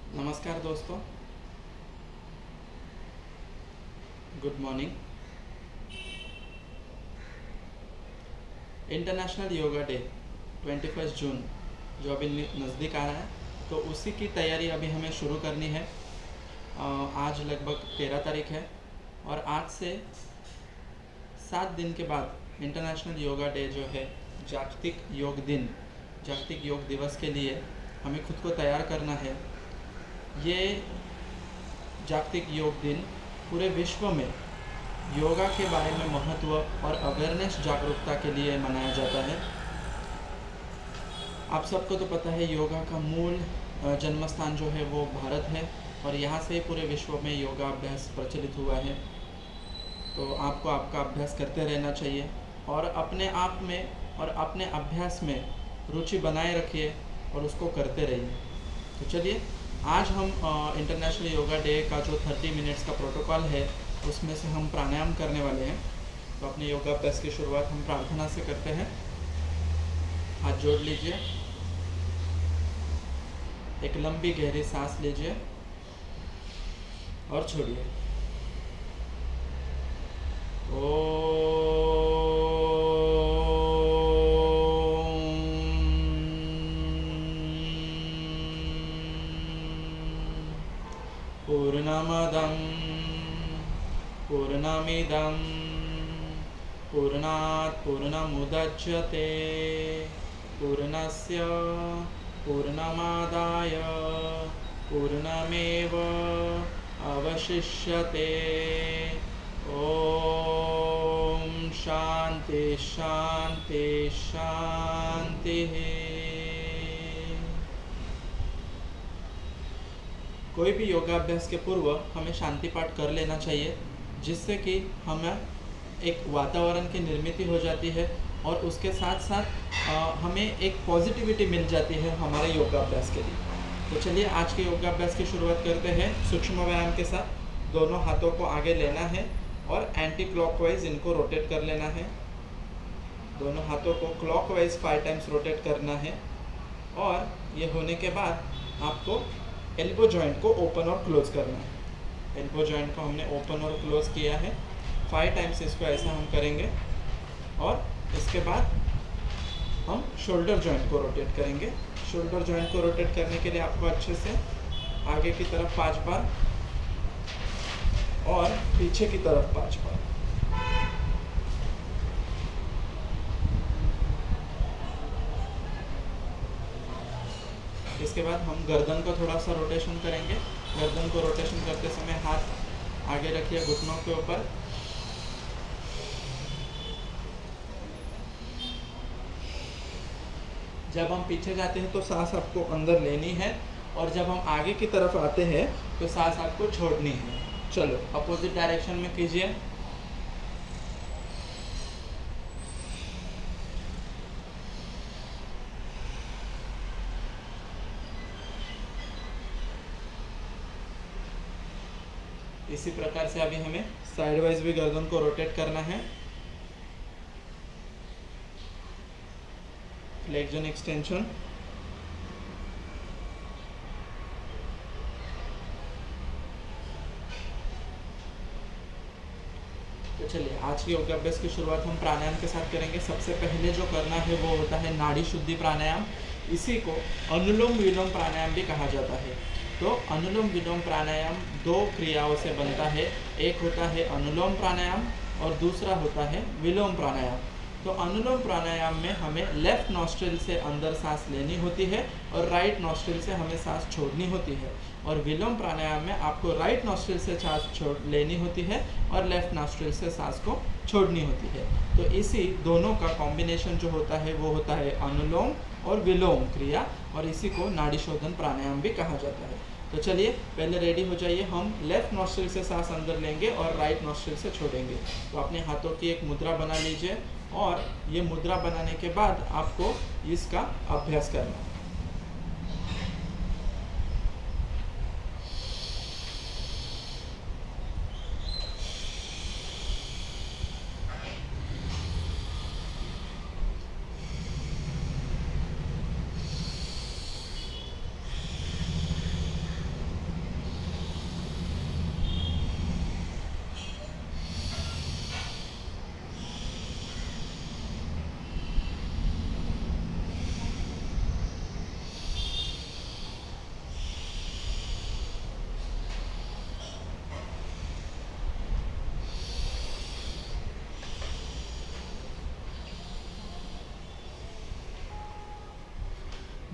नमस्कार दोस्तों, good morning. International yoga day 21 जून जो अभी नज़दीक आ रहा है, तो उसी की तैयारी अभी हमें शुरू करनी है। आज लगभग 13 तारीख है और आज से 7 दिन के बाद इंटरनेशनल योगा डे जो है, जागतिक योग दिन, जागतिक योग दिवस के लिए हमें खुद को तैयार करना है। ये जागतिक योग दिन पूरे विश्व में योगा के बारे में महत्व और अवेयरनेस जागरूकता के लिए मनाया जाता है। आप सबको तो पता है, योगा का मूल जन्म स्थान जो है वो भारत है और यहाँ से पूरे विश्व में योगा अभ्यास प्रचलित हुआ है। तो आपको आपका अभ्यास करते रहना चाहिए और अपने आप में और अपने अभ्यास में रुचि बनाए रखिए और उसको करते रहिए। तो चलिए, आज हम इंटरनेशनल योगा डे का जो 30 मिनट्स का प्रोटोकॉल है उसमें से हम प्राणायाम करने वाले हैं। तो अपने योगा अभ्यास की शुरुआत हम प्रार्थना से करते हैं। हाथ जोड़ लीजिए, एक लंबी गहरी सांस लीजिए और छोड़िए। पूर्णमदं पूर्णमिदं पूर्णात् पूर्णमुदच्यते पूर्णस्य पूर्णमादाय पूर्णमेव अवशिष्यते। ओम शांति शांति शांति। कोई भी योगाभ्यास के पूर्व हमें शांति पाठ कर लेना चाहिए, जिससे कि हमें एक वातावरण की निर्मित हो जाती है और उसके साथ साथ हमें एक पॉजिटिविटी मिल जाती है हमारे योगाभ्यास के लिए। तो चलिए, आज के योगाभ्यास की शुरुआत करते हैं सूक्ष्म व्यायाम के साथ। दोनों हाथों को आगे लेना है और एंटी क्लॉकवाइज इनको रोटेट कर लेना है। दोनों हाथों को क्लॉकवाइज 5 टाइम्स रोटेट करना है और ये होने के बाद आपको एल्बो जॉइंट को ओपन और क्लोज करना है। एल्बो जॉइंट को हमने ओपन और क्लोज किया है। 5 टाइम्स इसको ऐसा हम करेंगे और इसके बाद हम शोल्डर जॉइंट को रोटेट करेंगे। शोल्डर जॉइंट को रोटेट करने के लिए आपको अच्छे से आगे की तरफ 5 बार और पीछे की तरफ 5 बार। इसके बाद हम गर्दन को थोड़ा सा रोटेशन करेंगे। गर्दन को रोटेशन करते समय हाथ आगे रखिए घुटनों के ऊपर। जब हम पीछे जाते हैं तो सांस आपको अंदर लेनी है और जब हम आगे की तरफ आते हैं तो सांस आपको छोड़नी है। चलो, अपोजिट डायरेक्शन में कीजिए। इसी प्रकार से अभी हमें साइड वाइज भी गर्दन को रोटेट करना है। Flexion extension. तो चलिए, आज की योगाभ्यास की शुरुआत हम प्राणायाम के साथ करेंगे। सबसे पहले जो करना है वो होता है नाड़ी शुद्धि प्राणायाम। इसी को अनुलोम विलोम प्राणायाम भी कहा जाता है। तो अनुलोम विलोम प्राणायाम 2 क्रियाओं से बनता है। एक होता है अनुलोम प्राणायाम और दूसरा होता है विलोम प्राणायाम। तो अनुलोम प्राणायाम में हमें लेफ्ट नॉस्ट्रिल से अंदर सांस लेनी होती है और राइट नॉस्ट्रिल से हमें सांस छोड़नी होती है। और विलोम प्राणायाम में आपको राइट नॉस्ट्रिल से सांस लेनी होती है और लेफ्ट नॉस्ट्रिल से सांस को छोड़नी होती है। तो इसी दोनों का कॉम्बिनेशन जो होता है वो होता है अनुलोम और विलोम क्रिया, और इसी को नाड़ी शोधन प्राणायाम भी कहा जाता है। तो चलिए, पहले रेडी हो जाइए। हम लेफ्ट नॉस्ट्रिल से सांस अंदर लेंगे और राइट नॉस्ट्रिल से छोड़ेंगे। तो अपने हाथों की एक मुद्रा बना लीजिए और ये मुद्रा बनाने के बाद आपको इसका अभ्यास करना है।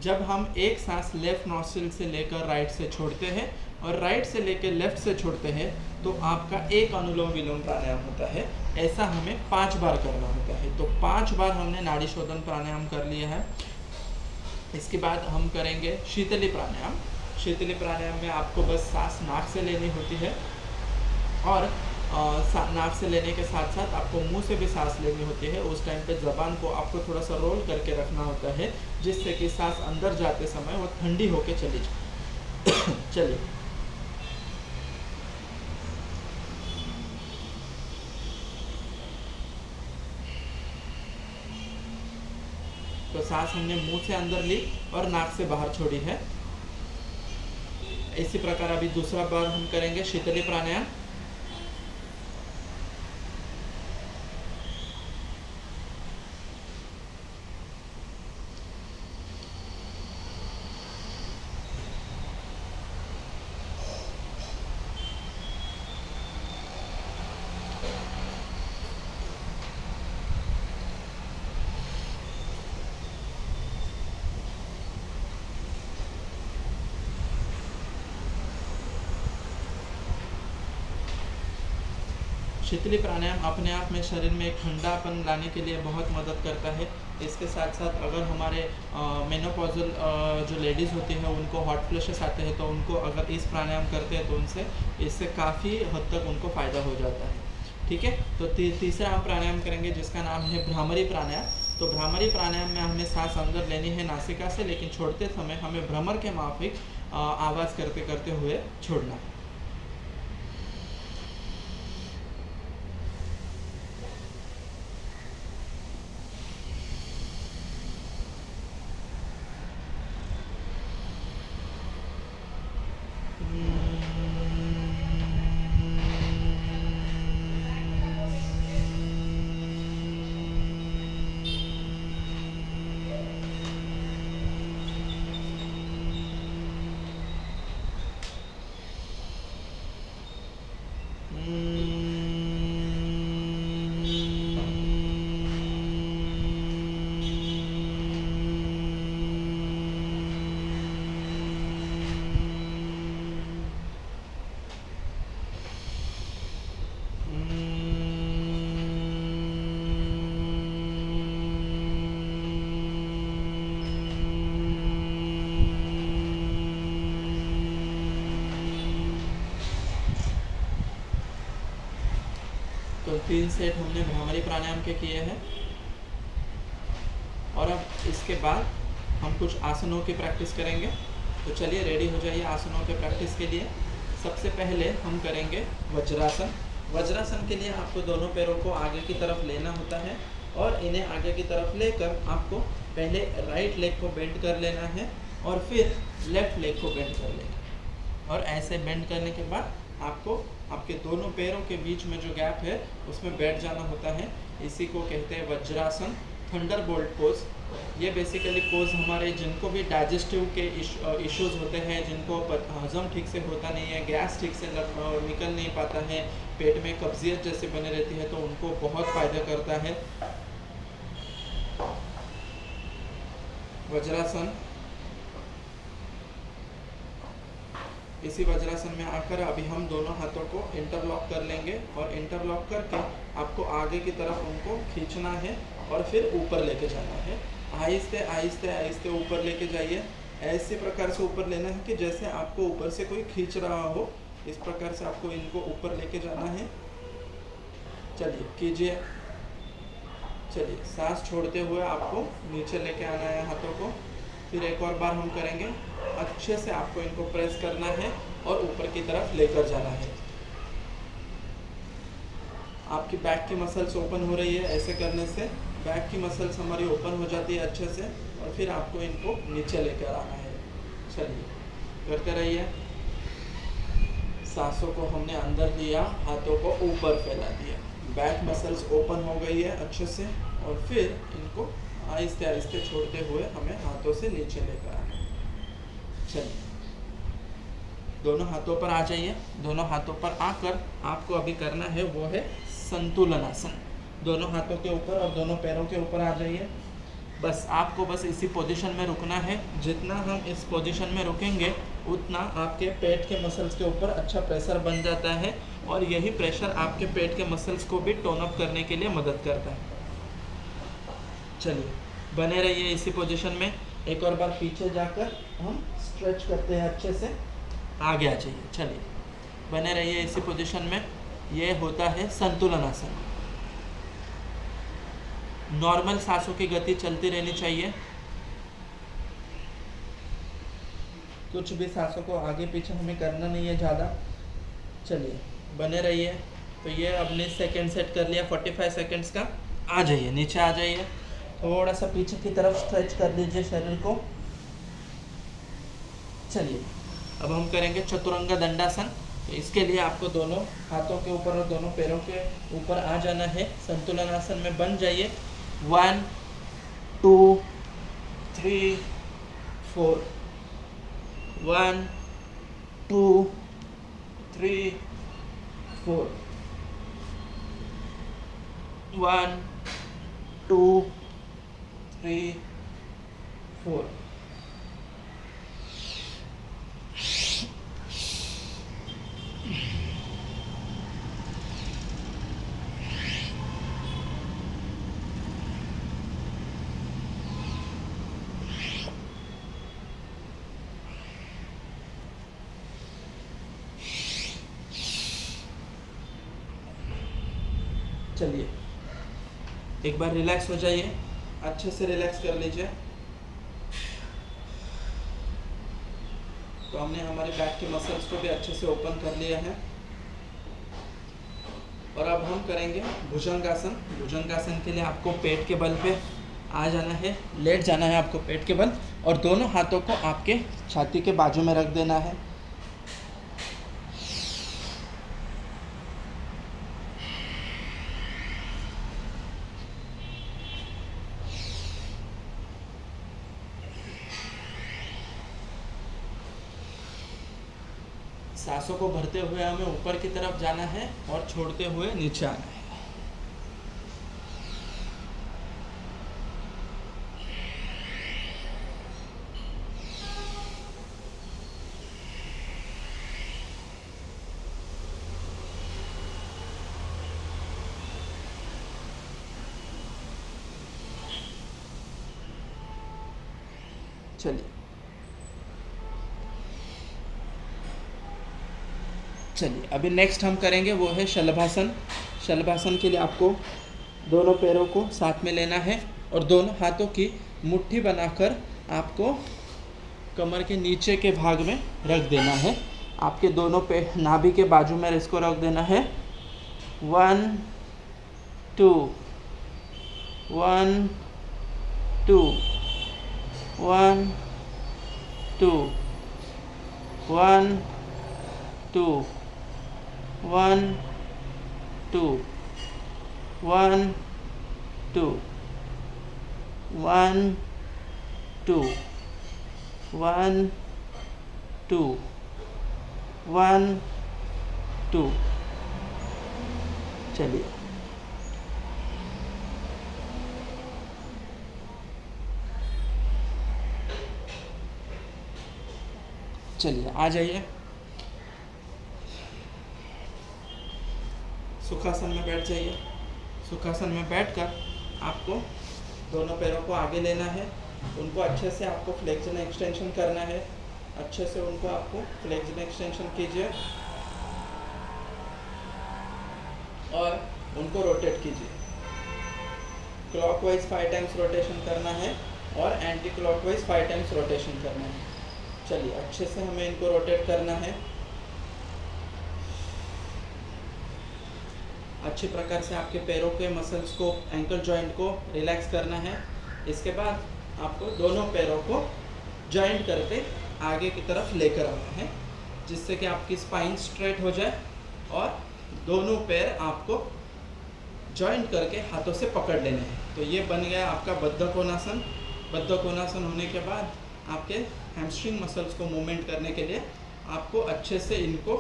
जब हम एक सांस लेफ्ट नॉस्ट्रिल से लेकर राइट से छोड़ते हैं और राइट से लेकर लेफ्ट से छोड़ते हैं तो आपका एक अनुलोम विलोम प्राणायाम होता है। ऐसा हमें 5 बार करना होता है। तो 5 बार हमने नाड़ी शोधन प्राणायाम कर लिया है। इसके बाद हम करेंगे शीतली प्राणायाम। शीतली प्राणायाम में आपको बस सांस नाक से लेनी होती है और नाक से लेने के साथ साथ आपको मुंह से भी सांस लेनी होती है। उस टाइम पे ज़बान को आपको थोड़ा सा रोल करके रखना होता है जिससे कि सांस अंदर जाते समय वो ठंडी होके चली जाए। चलिए, तो सांस हमने मुंह से अंदर ली और नाक से बाहर छोड़ी है। इसी प्रकार अभी दूसरा बार हम करेंगे शीतली प्राणायाम। शीतली प्राणायाम अपने आप में शरीर में एक ठंडापन लाने के लिए बहुत मदद करता है। इसके साथ साथ अगर हमारे मेनोपॉजल जो लेडीज़ होती हैं उनको हॉट फ्लैशेस आते हैं तो उनको अगर इस प्राणायाम करते हैं तो उनसे इससे काफ़ी हद तक उनको फ़ायदा हो जाता है। ठीक है, तो तीसरा हम प्राणायाम करेंगे जिसका नाम है भ्रामरी प्राणायाम। तो भ्रामरी प्राणायाम में हमें सांस अंदर लेनी है नासिका से, लेकिन छोड़ते समय हमें भ्रमर के माफिक आवाज़ करते करते हुए छोड़ना है। तो 3 सेट हमने भ्रामरी प्राणायाम के किए हैं और अब इसके बाद हम कुछ आसनों की प्रैक्टिस करेंगे। तो चलिए रेडी हो जाइए आसनों के प्रैक्टिस के लिए। सबसे पहले हम करेंगे वज्रासन। वज्रासन के लिए आपको दोनों पैरों को आगे की तरफ लेना होता है और इन्हें आगे की तरफ लेकर आपको पहले राइट लेग को बेंड कर लेना है और फिर लेफ्ट लेग को बेंड कर लेना। और ऐसे बेंड करने के बाद आपको आपके दोनों पैरों के बीच में जो गैप है उसमें बैठ जाना होता है। इसी को कहते हैं वज्रासन, थंडरबोल्ट पोज। ये बेसिकली पोज हमारे जिनको भी डाइजेस्टिव के इश्यूज होते हैं, जिनको हजम ठीक से होता नहीं है, गैस ठीक से निकल नहीं पाता है, पेट में कब्जियत जैसे बने रहती है, तो उनको बहुत फ़ायदा करता है वज्रासन। इसी वज्रासन में आकर अभी हम दोनों हाथों को इंटरलॉक कर लेंगे और इंटरलॉक करके आपको आगे की तरफ उनको खींचना है और फिर ऊपर लेके जाना है। आहिस्ते आहिस्ते आहिस्ते ऊपर लेके जाइए। ऐसे प्रकार से ऊपर लेना है कि जैसे आपको ऊपर से कोई खींच रहा हो। इस प्रकार से आपको इनको ऊपर लेके जाना है। चलिए कीजिए। चलिए, सांस छोड़ते हुए आपको नीचे लेके आना है हाथों को। फिर एक और बार हम करेंगे। अच्छे से आपको इनको प्रेस करना है और ऊपर की तरफ लेकर जाना है। आपकी बैक की मसल्स ओपन हो रही है। ऐसे करने से बैक की मसल्स हमारी ओपन हो जाती है अच्छे से और फिर आपको इनको नीचे लेकर आना है। चलिए करते रहिए। सांसों को हमने अंदर लिया, हाथों को ऊपर फैला दिया, बैक मसल्स ओपन हो गई है अच्छे से और फिर इनको आहिस्ते आहिस्ते छोड़ते हुए हमें हाथों से नीचे लेकर आना है। चलिए, दोनों हाथों पर आ जाइए। दोनों हाथों पर आकर आपको अभी करना है वो है संतुलन आसन। दोनों हाथों के ऊपर और दोनों पैरों के ऊपर आ जाइए। बस आपको बस इसी पोजीशन में रुकना है। जितना हम इस पोजीशन में रुकेंगे उतना आपके पेट के मसल्स के ऊपर अच्छा प्रेशर बन जाता है, और यही प्रेशर आपके पेट के मसल्स को भी टोन अप करने के लिए मदद करता है। चलिए बने रहिए इसी पोजीशन में। एक और बार पीछे जाकर हम स्ट्रेच करते हैं अच्छे से, आगे आ जाइए। चलिए बने रहिए इसी पोजीशन में। ये होता है संतुलन आसन। नॉर्मल सांसों की गति चलती रहनी चाहिए, कुछ भी सांसों को आगे पीछे हमें करना नहीं है ज़्यादा। चलिए बने रहिए। तो ये अपने सेकंड सेट कर लिया 45 सेकंड्स का। आ जाइए नीचे आ जाइए, थोड़ा सा पीछे की तरफ स्ट्रेच कर लीजिए शरीर को। चलिए अब हम करेंगे चतुरंग दंडासन। तो इसके लिए आपको दोनों हाथों के ऊपर और दोनों पैरों के ऊपर आ जाना है। संतुलन आसन में बन जाइए। 1 2 3 4 1 2 3 4 1 2 3 4। चलिए एक बार रिलैक्स हो जाइए, अच्छे से रिलैक्स कर लीजिए। तो हमने हमारे बैक के मसल्स को भी अच्छे से ओपन कर लिया है। और अब हम करेंगे भुजंगासन। भुजंगासन के लिए आपको पेट के बल पे आ जाना है, लेट जाना है आपको पेट के बल, और दोनों हाथों को आपके छाती के बाजू में रख देना है। सांसों को भरते हुए हमें ऊपर की तरफ जाना है और छोड़ते हुए नीचे आना है। चलिए अभी नेक्स्ट हम करेंगे वो है शलभासन। शलभासन के लिए आपको दोनों पैरों को साथ में लेना है और दोनों हाथों की मुट्ठी बनाकर आपको कमर के नीचे के भाग में रख देना है। आपके दोनों पे नाभि के बाजू में इसको रख देना है। 1 2 1 2 1 2 1 2 1 2 1 2 1 2 1 2 1 2। चलिए चलिए आ जाइए। सुखासन में बैठ जाइए। सुखासन में बैठकर आपको दोनों पैरों को आगे लेना है, उनको अच्छे से आपको फ्लेक्शन एक्सटेंशन करना है। अच्छे से उनको आपको फ्लेक्शन एक्सटेंशन कीजिए और उनको रोटेट कीजिए। क्लॉकवाइज 5 टाइम्स रोटेशन करना है और एंटी क्लॉकवाइज 5 टाइम्स रोटेशन करना है। चलिए अच्छे से हमें इनको रोटेट करना है। अच्छी प्रकार से आपके पैरों के मसल्स को, एंकल जॉइंट को रिलैक्स करना है। इसके बाद आपको दोनों पैरों को जॉइंट करके आगे की तरफ लेकर आना है, जिससे कि आपकी स्पाइन स्ट्रेट हो जाए और दोनों पैर आपको जॉइंट करके हाथों से पकड़ लेने हैं। तो ये बन गया आपका बद्ध कोणासन। बद्ध कोणासन होने के बाद आपके हैमस्ट्रिंग मसल्स को मूवमेंट करने के लिए आपको अच्छे से इनको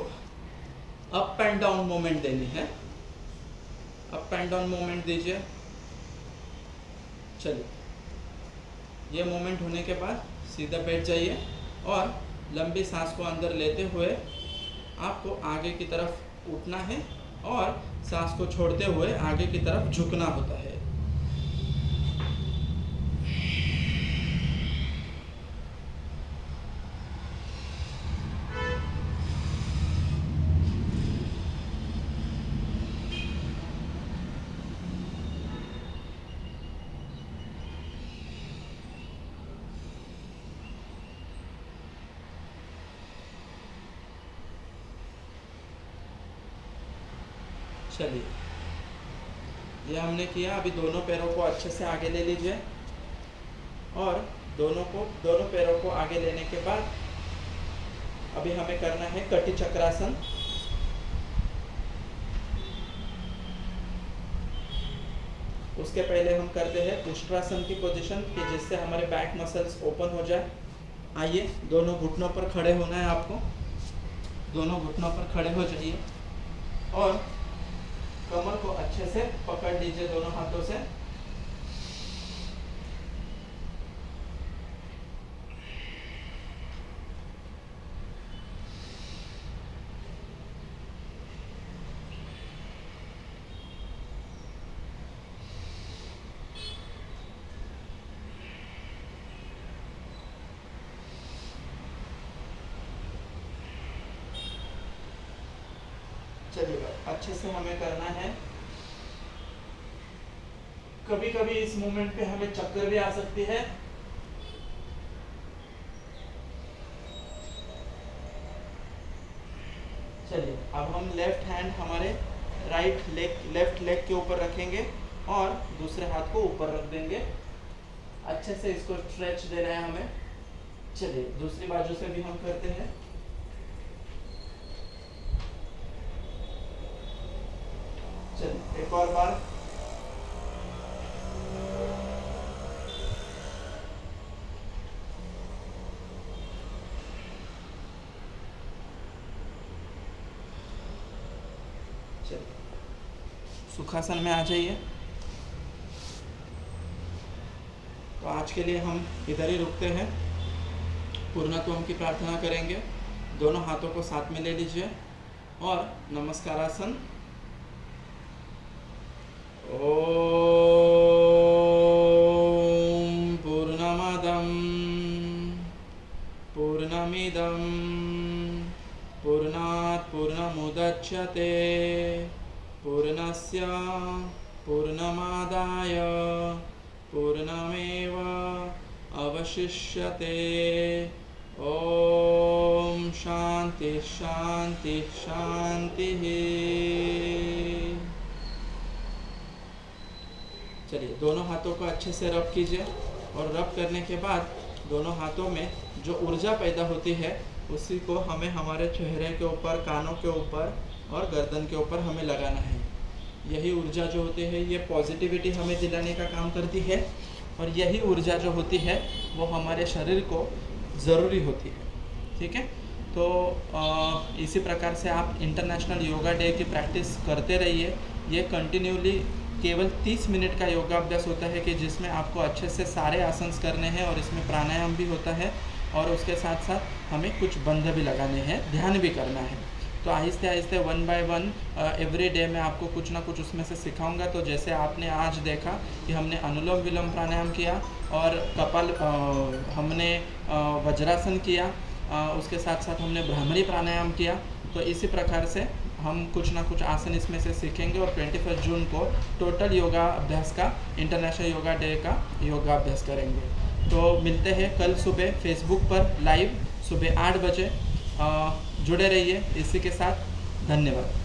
अप एंड डाउन मूवमेंट देनी है। अप एंड डाउन मूवमेंट दीजिए। चलिए ये मूवमेंट होने के बाद सीधा बैठ जाइए और लंबी सांस को अंदर लेते हुए आपको आगे की तरफ उठना है और सांस को छोड़ते हुए आगे की तरफ झुकना होता है। चलिए, ये हमने किया। अभी दोनों पैरों को अच्छे से आगे ले लीजिए और दोनों पैरों को आगे लेने के बाद अभी हमें करना है कटी चक्रासन। उसके पहले हम करते हैं उष्ट्रासन की पोजीशन कि जिससे हमारे बैक मसल्स ओपन हो जाए। आइए, दोनों घुटनों पर खड़े होना है आपको। दोनों घुटनों पर खड़े हो जाइए और कमर को अच्छे से पकड़ लीजिए दोनों हाथों से। चलिए, अच्छे से हमें करना है। कभी कभी इस मूवमेंट पे हमें चक्कर भी आ सकती है। चलिए, अब हम लेफ्ट हैंड हमारे लेफ्ट लेग के ऊपर रखेंगे और दूसरे हाथ को ऊपर रख देंगे। अच्छे से इसको स्ट्रेच देना है हमें। चलिए, दूसरी बाजू से भी हम करते हैं। चलिए, एक और बार। चलिए, सुखासन में आ जाइए। तो आज के लिए हम इधर ही रुकते हैं। पूर्णत्व की प्रार्थना करेंगे। दोनों हाथों को साथ में ले लीजिए और नमस्कारासन। ओम पूर्णमदं पूर्णमिदं पूर्णात् पूर्णमुदच्यते पूर्णस्य पूर्णमादाय पूर्णमेव अवशिष्यते। ओम शांति शांति शांति। चलिए, दोनों हाथों को अच्छे से रब कीजिए और रब करने के बाद दोनों हाथों में जो ऊर्जा पैदा होती है उसी को हमें हमारे चेहरे के ऊपर, कानों के ऊपर और गर्दन के ऊपर हमें लगाना है। यही ऊर्जा जो होती है ये पॉजिटिविटी हमें दिलाने का काम करती है और यही ऊर्जा जो होती है वो हमारे शरीर को ज़रूरी होती है। ठीक है, तो इसी प्रकार से आप इंटरनेशनल योगा डे की प्रैक्टिस करते रहिए। ये कंटिन्यूली केवल 30 मिनट का योगाभ्यास होता है कि जिसमें आपको अच्छे से सारे आसन करने हैं और इसमें प्राणायाम भी होता है और उसके साथ साथ हमें कुछ बंध भी लगाने हैं, ध्यान भी करना है। तो आहिस्ते आहिस्ते 1 बाय 1 एवरी डे मैं आपको कुछ ना कुछ उसमें से सिखाऊंगा। तो जैसे आपने आज देखा कि हमने अनुलोम विलोम प्राणायाम किया और कपाल हमने वज्रासन किया, उसके साथ साथ हमने भ्रामरी प्राणायाम किया। तो इसी प्रकार से हम कुछ ना कुछ आसन इसमें से सीखेंगे और 21 जून को टोटल योगा अभ्यास का, इंटरनेशनल योगा डे का योगाभ्यास करेंगे। तो मिलते हैं कल सुबह फेसबुक पर लाइव सुबह 8 बजे। जुड़े रहिए इसी के साथ। धन्यवाद।